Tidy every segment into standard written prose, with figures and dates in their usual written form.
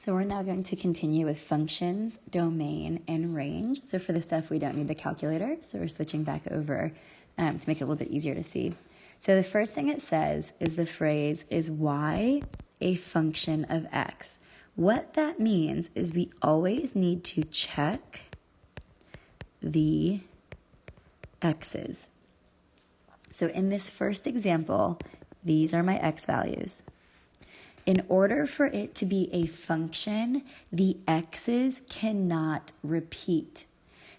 So we're now going to continue with functions, domain, and range. So for this stuff, we don't need the calculator. So we're switching back over to make it a little bit easier to see. So the first thing it says is the phrase, is y a function of x? What that means is we always need to check the x's. So in this first example, these are my x values. In order for it to be a function, the x's cannot repeat.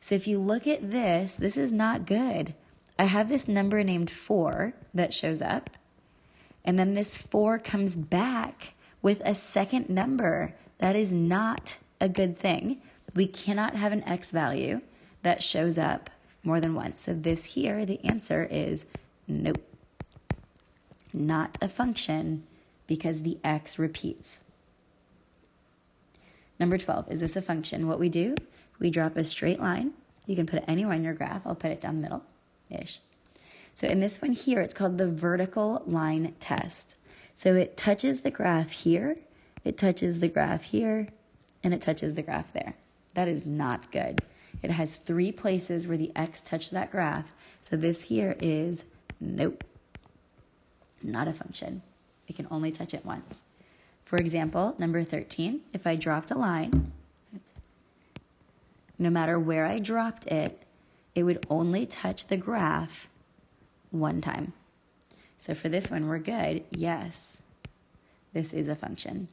So if you look at this, this is not good. I have this number named 4 that shows up, and then this 4 comes back with a second number. That is not a good thing. We cannot have an x value that shows up more than once. So this here, the answer is nope. Not a function because the x repeats. Number 12, is this a function? What we do, we drop a straight line. You can put it anywhere in your graph. I'll put it down the middle-ish. So in this one here, it's called the vertical line test. So it touches the graph here, it touches the graph here, and it touches the graph there. That is not good. It has 3 places where the x touched that graph. So this here is nope, not a function. It can only touch it once. For example, number 13, if I dropped a line, no matter where I dropped it, it would only touch the graph one time. So for this one, we're good. Yes, this is a function.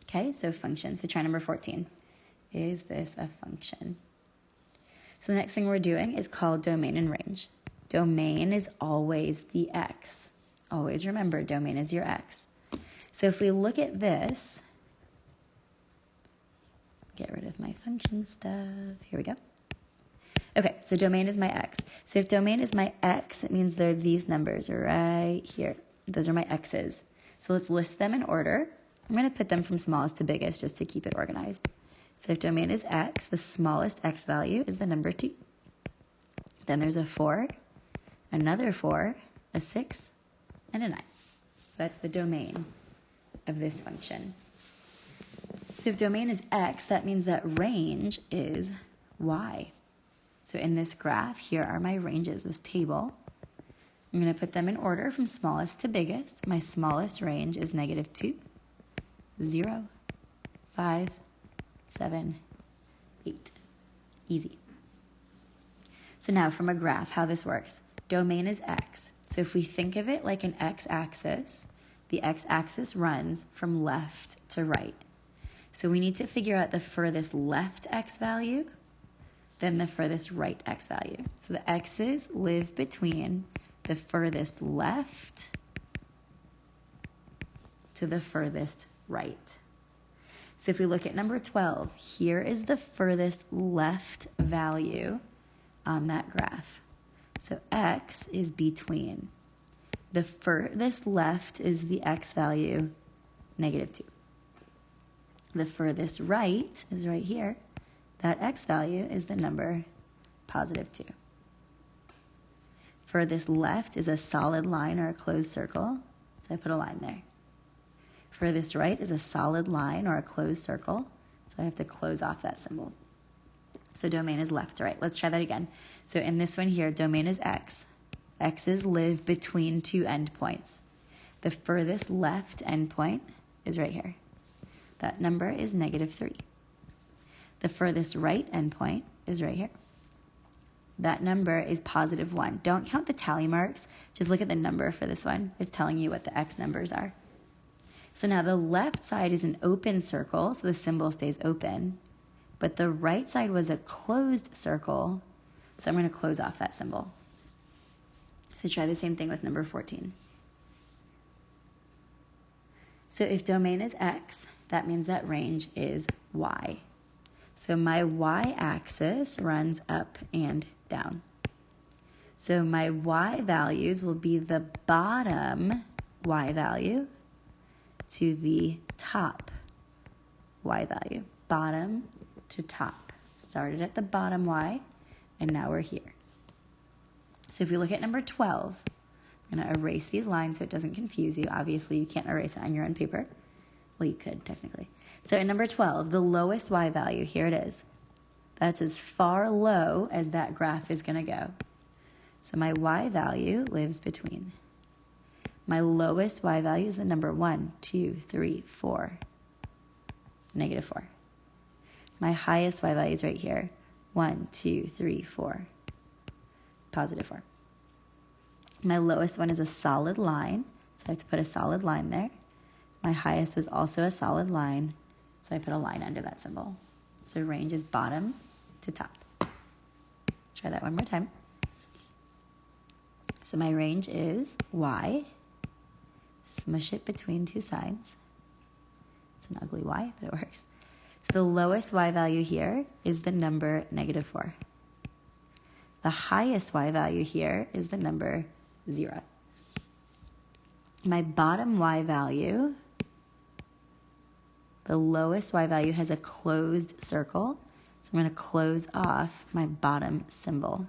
Okay, so function. So try number 14. Is this a function? So the next thing we're doing is called domain and range. Domain is always the x. Always remember, domain is your x. So if we look at this, get rid of my function stuff. Here we go. Okay, so domain is my x. So if domain is my x, it means they're these numbers right here. Those are my x's. So let's list them in order. I'm going to put them from smallest to biggest just to keep it organized. So if domain is x, the smallest x value is the number 2. Then there's a 4, another 4, a 6, and a 9. So that's the domain of this function. So if domain is x, that means that range is y. So in this graph, here are my ranges, this table. I'm going to put them in order from smallest to biggest. My smallest range is -2, 0, 5, 7, 8. Easy. So now from a graph, how this works. Domain is x. So if we think of it like an x-axis, the x-axis runs from left to right. So we need to figure out the furthest left x value, then the furthest right x value. So the x's live between the furthest left to the furthest right. So if we look at number 12, here is the furthest left value on that graph. So x is between. The furthest left is the x value, -2. The furthest right is right here. That x value is the number +2. Furthest left is a solid line or a closed circle, so I put a line there. Furthest right is a solid line or a closed circle, so I have to close off that symbol. So domain is left to right. Let's try that again. So in this one here, domain is x. X's live between 2 endpoints. The furthest left endpoint is right here. That number is -3. The furthest right endpoint is right here. That number is +1. Don't count the tally marks. Just look at the number for this one. It's telling you what the x numbers are. So now the left side is an open circle, so the symbol stays open. But the right side was a closed circle, so I'm going to close off that symbol. So try the same thing with number 14. So if domain is x, that means that range is y. So my y-axis runs up and down. So my y values will be the bottom y value to the top y value. Bottom to top. Started at the bottom y, and now we're here. So if we look at number 12, I'm going to erase these lines so it doesn't confuse you. Obviously, you can't erase it on your own paper. Well, you could, technically. So at number 12, the lowest y value, here it is. That's as far low as that graph is going to go. So my y value lives between. My lowest y value is the number 1, 2, 3, 4, negative 4. My highest y value is right here, 1, 2, 3, 4, positive 4. My lowest one is a solid line, so I have to put a solid line there. My highest was also a solid line, so I put a line under that symbol. So range is bottom to top. Try that one more time. So my range is y. Smush it between two sides. It's an ugly y, but it works. So the lowest y value here is the number negative 4. The highest y value here is the number 0. My bottom y value, the lowest y value has a closed circle, so I'm going to close off my bottom symbol.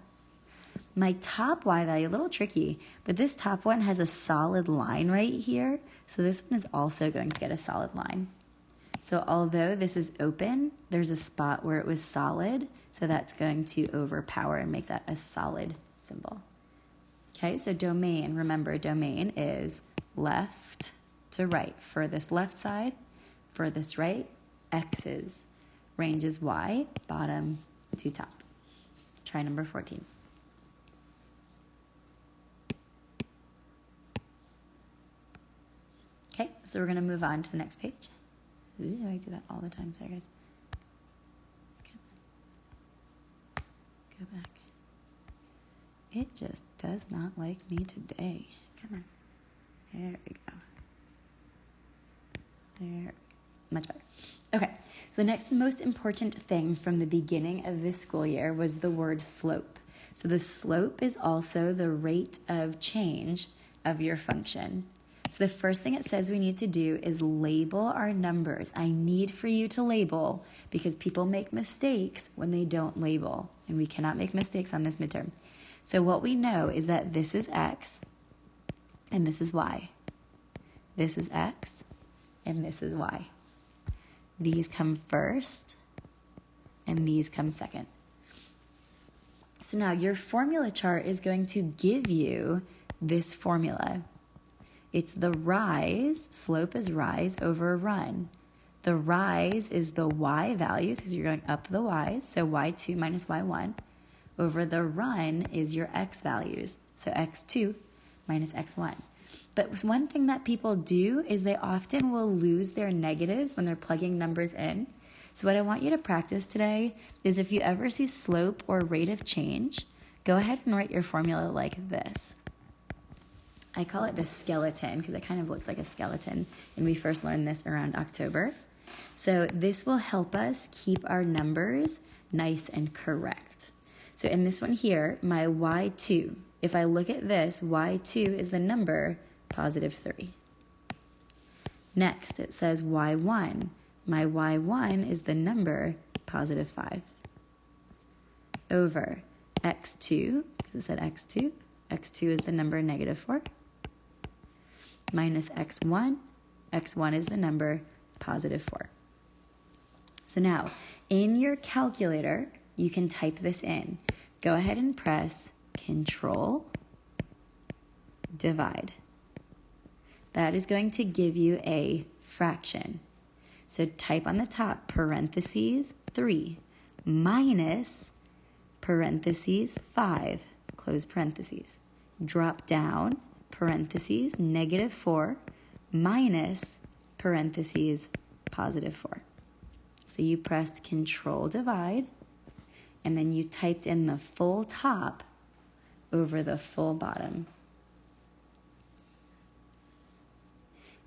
My top y value, a little tricky, but this top one has a solid line right here, so this one is also going to get a solid line. So although this is open, there's a spot where it was solid, so that's going to overpower and make that a solid symbol. Okay, so domain, remember domain is left to right. Furthest left side, furthest right, x's. Range is y, bottom to top. Try number 14. Okay, so we're going to move on to the next page. Ooh, I do that all the time, sorry guys. Okay. Go back. It just does not like me today. Come on. There we go. There. Much better. Okay, so the next most important thing from the beginning of this school year was the word slope. So the slope is also the rate of change of your function. So the first thing it says we need to do is label our numbers. I need for you to label because people make mistakes when they don't label, and we cannot make mistakes on this midterm. So what we know is that this is x and this is y. This is x and this is y. These come first and these come second. So now your formula chart is going to give you this formula. It's the rise, slope is rise over run. The rise is the y values because you're going up the y's, so y2 minus y1. Over the run is your x values, so x2 minus x1. But one thing that people do is they often will lose their negatives when they're plugging numbers in. So what I want you to practice today is if you ever see slope or rate of change, go ahead and write your formula like this. I call it the skeleton because it kind of looks like a skeleton, and we first learned this around October. So this will help us keep our numbers nice and correct. So in this one here, my y2, if I look at this, y2 is the number positive 3. Next, it says y1. My y1 is the number positive 5. Over x2, because it said x2, x2 is the number negative 4. Minus x1, x1 is the number positive 4. So now, in your calculator, you can type this in. Go ahead and press Control, Divide. That is going to give you a fraction. So type on the top, parentheses 3, minus parentheses 5, close parentheses. Drop down, parentheses, negative 4, minus parentheses, positive 4. So you pressed Control Divide, and then you typed in the full top over the full bottom.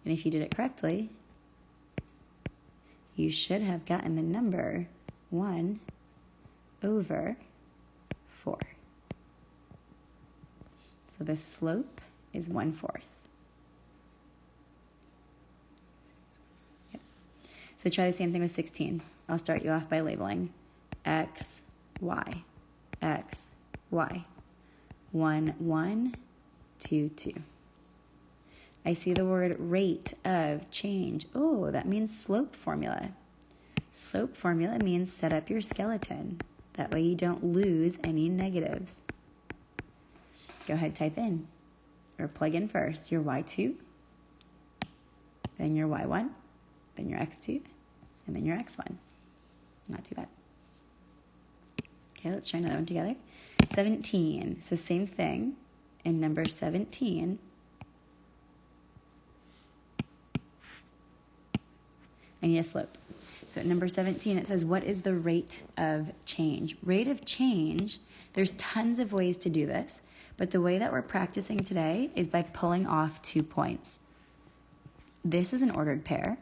And if you did it correctly, you should have gotten the number 1 over 4. So the slope is 1/4. Yep. So try the same thing with 16. I'll start you off by labeling x, y, x, y. 1, 1, 2, 2. I see the word rate of change. Oh, that means slope formula. Slope formula means set up your skeleton. That way you don't lose any negatives. Go ahead, type in, or plug in first your y2, then your y1, then your x2, and then your x1. Not too bad. Okay, let's try another one together. 17, so same thing. In number 17, I need a slope. So at number 17, it says, what is the rate of change? Rate of change, there's tons of ways to do this, but the way that we're practicing today is by pulling off 2 points. This is an ordered pair.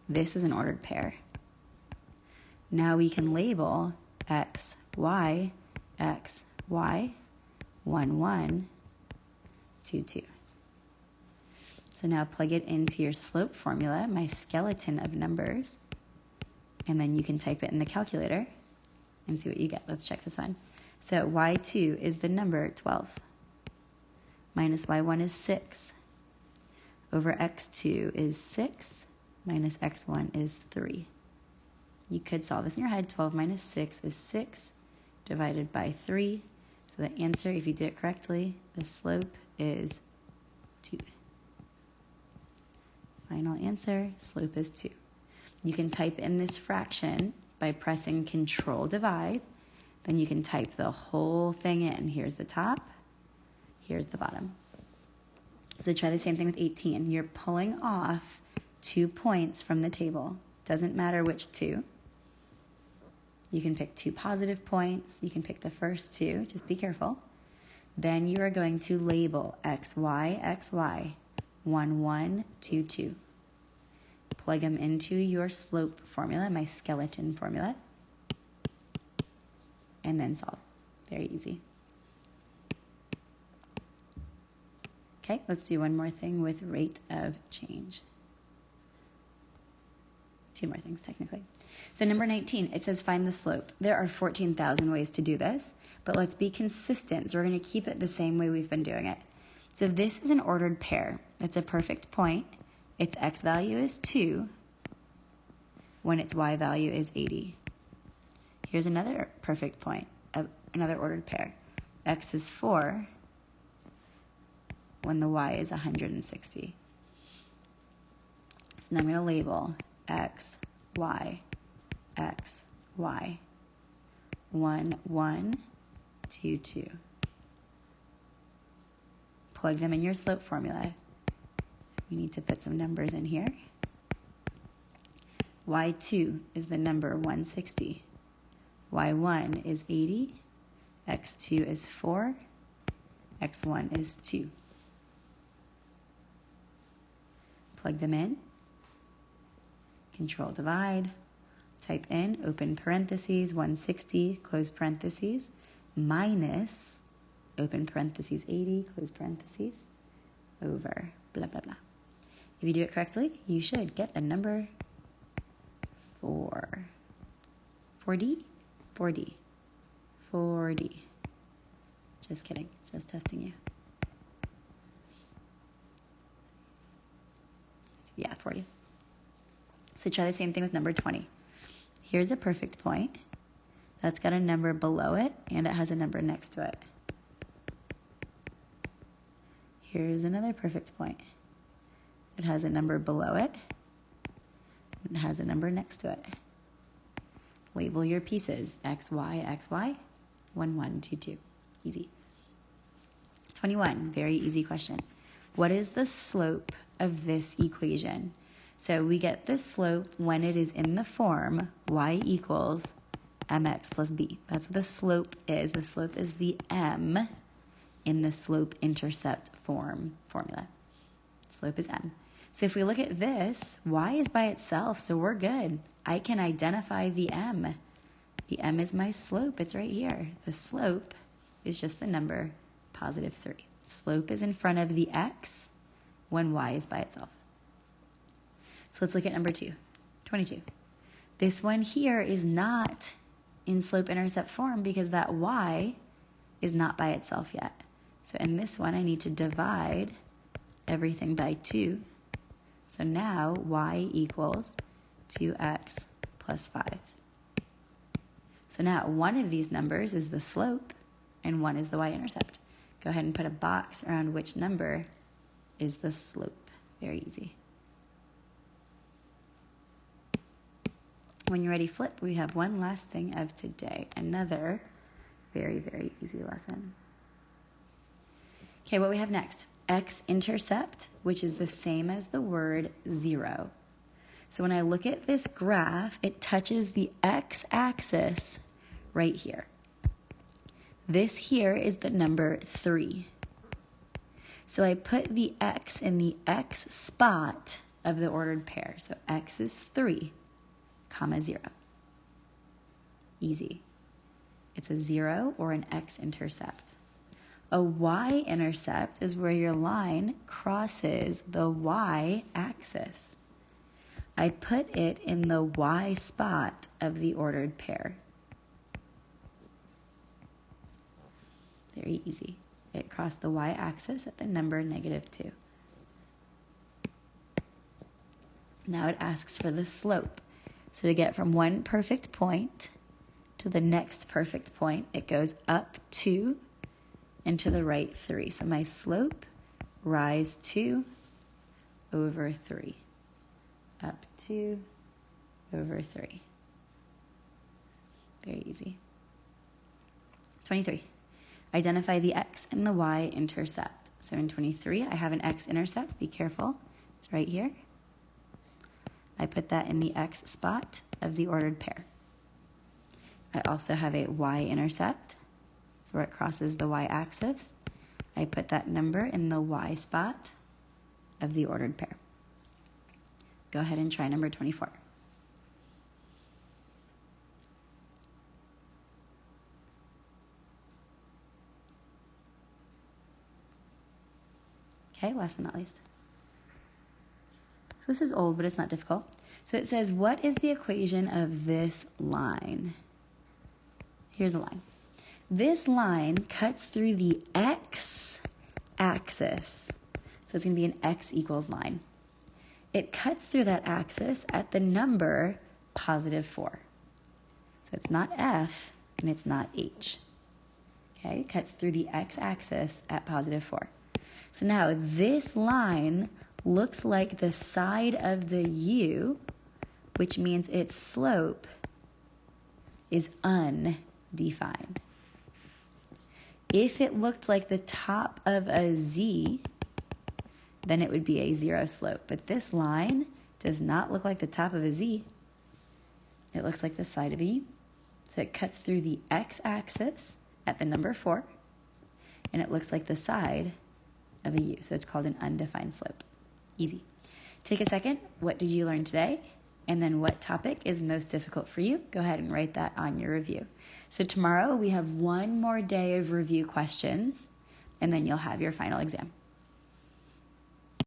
This is an ordered pair. Now we can label x, y, 1, 1, 2, 2. So now plug it into your slope formula, my skeleton of numbers, and then you can type it in the calculator and see what you get. Let's check this one. So y2 is the number 12. Minus y1 is 6. Over x2 is 6. Minus x1 is 3. You could solve this in your head. 12 minus 6 is 6 divided by 3. So the answer, if you do it correctly, the slope is 2. Final answer, slope is 2. You can type in this fraction by pressing Control Divide. Then you can type the whole thing in. Here's the top, here's the bottom. So try the same thing with 18. You're pulling off 2 points from the table. Doesn't matter which 2. You can pick 2 positive points. You can pick the first 2. Just be careful. Then you are going to label x, y, 1, 1, 2, 2. Plug them into your slope formula, my skeleton formula, and then solve. Very easy. Okay, let's do one more thing with rate of change. 2 more things, technically. So number 19, it says find the slope. There are 14,000 ways to do this, but let's be consistent. So we're going to keep it the same way we've been doing it. So this is an ordered pair. It's a perfect point. Its x value is 2 when its y value is 80. Here's another perfect point, another ordered pair. X is 4 when the y is 160. So now I'm going to label x, y, 1, 1, 2, 2. Plug them in your slope formula. We need to put some numbers in here. y2 is the number 160. y1 is 80. x2 is 4. x1 is 2. Plug them in. Control Divide. Type in, open parentheses, 160, close parentheses, minus, open parentheses, 80, close parentheses, over, blah, blah, blah. If you do it correctly, you should get the number 4. 4D? 4D. 4D. Just kidding. Just testing you. Yeah, 40. So try the same thing with number 20. Here's a perfect point that's got a number below it and it has a number next to it. Here's another perfect point. It has a number below it and it has a number next to it. Label your pieces, x, y, 1, 1, 2, 2. Easy. 21, very easy question. What is the slope of this equation? So we get this slope when it is in the form y equals mx plus b. That's what the slope is. The slope is the m in the slope-intercept formula. Slope is m. So if we look at this, y is by itself, so we're good. I can identify the m. The m is my slope. It's right here. The slope is just the number positive 3. Slope is in front of the x when y is by itself. So let's look at number 2, 22. This one here is not in slope-intercept form because that y is not by itself yet. So in this one, I need to divide everything by 2. So now y equals 2x plus 5. So now one of these numbers is the slope and one is the y-intercept. Go ahead and put a box around which number is the slope. Very easy. When you're ready, flip. We have one last thing of today. Another very, very easy lesson. Okay, what we have next? Xintercept, which is the same as the word 0. So when I look at this graph, it touches the x-axis right here. This here is the number 3. So I put the x in the x spot of the ordered pair. So x is 3, comma 0. Easy. It's a 0 or an x-intercept. A y-intercept is where your line crosses the y-axis. I put it in the y spot of the ordered pair. Very easy. It crossed the y-axis at the number -2. Now it asks for the slope. So to get from one perfect point to the next perfect point, it goes up 2 and to the right 3. So my slope, rise 2 over 3. Up 2 over 3. Very easy. 23. Identify the x and the y-intercept. So in 23, I have an x-intercept. Be careful. It's right here. I put that in the x spot of the ordered pair. I also have a y-intercept. It's where it crosses the y-axis. I put that number in the y spot of the ordered pair. Go ahead and try number 24. Okay, last but not least. So this is old, but it's not difficult. So it says, what is the equation of this line? Here's a line. This line cuts through the x-axis. So it's going to be an x equals line. It cuts through that axis at the number +4. So it's not f and it's not h. Okay, it cuts through the x-axis at +4. So now this line looks like the side of the u, which means its slope is undefined. If it looked like the top of a z, then it would be a 0 slope. But this line does not look like the top of a z. It looks like the side of a u. So it cuts through the x-axis at the number 4, and it looks like the side of a u. So it's called an undefined slope. Easy. Take a second. What did you learn today? And then what topic is most difficult for you? Go ahead and write that on your review. So tomorrow we have one more day of review questions, and then you'll have your final exam.